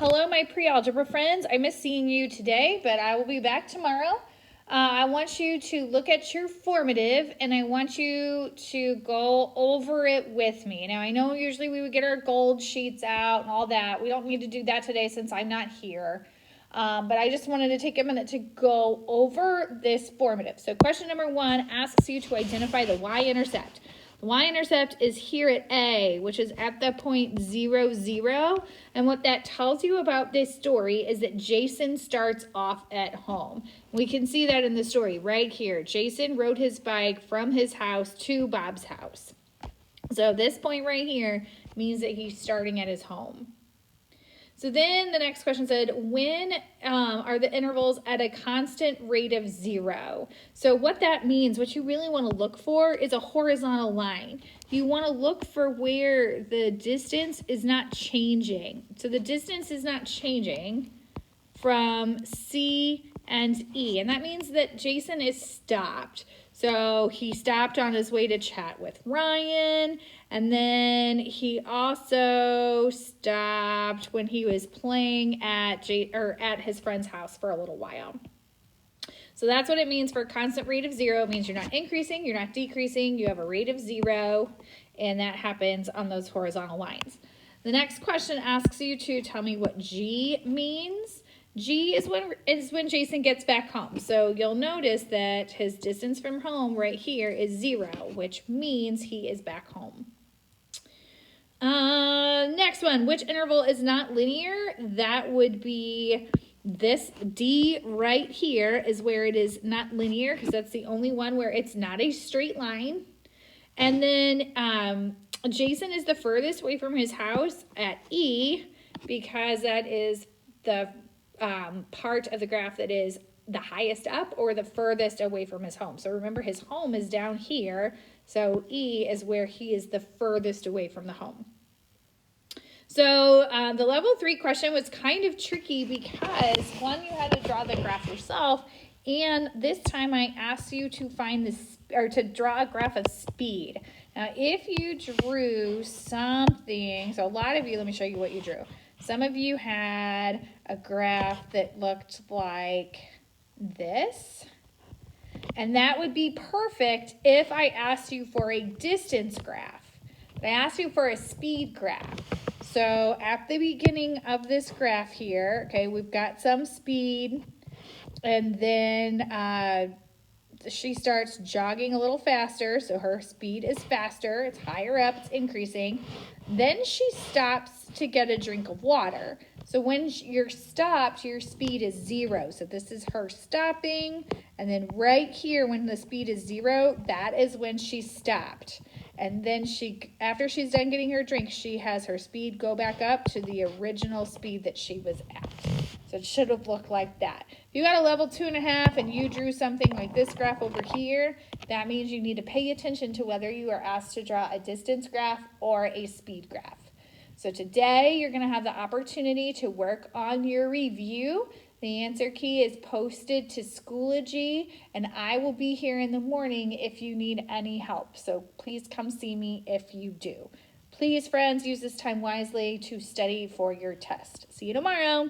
Hello, my pre-algebra friends. I miss seeing you today, but I will be back tomorrow. I want you to look at your formative, and I want you to go over it with me. Now, I know usually we would get our gold sheets out and all that. We don't need to do that today since I'm not here. But I just wanted to take a minute to go over this formative. So question number 1 asks you to identify the y-intercept. The y-intercept is here at A, which is at the point 0, 0. And what that tells you about this story is that Jason starts off at home. We can see that in the story right here. Jason rode his bike from his house to Bob's house. So this point right here means that he's starting at his home. So then the next question said, when are the intervals at a constant rate of 0? So what that means, what you really want to look for is a horizontal line. You want to look for where the distance is not changing. So the distance is not changing from C and E. And that means that Jason is stopped. So he stopped on his way to chat with Ryan, and then he also stopped when he was playing at his friend's house for a little while. So that's what it means for a constant rate of 0. It means you're not increasing, you're not decreasing, you have a rate of 0, and that happens on those horizontal lines. The next question asks you to tell me what G means. G is when Jason gets back home. So you'll notice that his distance from home right here is 0, which means he is back home. Next one, which interval is not linear? That would be this D right here is where it is not linear, because that's the only one where it's not a straight line. And then Jason is the furthest away from his house at E, because that is the part of the graph that is the highest up or the furthest away from his home. So remember, his home is down here, so E is where he is the furthest away from the home. So the level 3 question was kind of tricky because, one, you had to draw the graph yourself, and this time I asked you to to draw a graph of speed. Now, if you drew something, so a lot of you, let me show you what you drew. Some of you had a graph that looked like this, and that would be perfect if I asked you for a distance graph. But I asked you for a speed graph. So at the beginning of this graph here, okay, we've got some speed, and then she starts jogging a little faster, so her speed is faster, it's higher up, it's increasing. Then she stops to get a drink of water. So when you're stopped, your speed is 0. So this is her stopping, and then right here when the speed is 0, that is when she stopped. And then after she's done getting her drink, she has her speed go back up to the original speed that she was at. So it should have looked like that. If you got a level 2.5 and you drew something like this graph over here, that means you need to pay attention to whether you are asked to draw a distance graph or a speed graph. So today you're going to have the opportunity to work on your review. The answer key is posted to Schoology, and I will be here in the morning if you need any help. So please come see me if you do. Please, friends, use this time wisely to study for your test. See you tomorrow.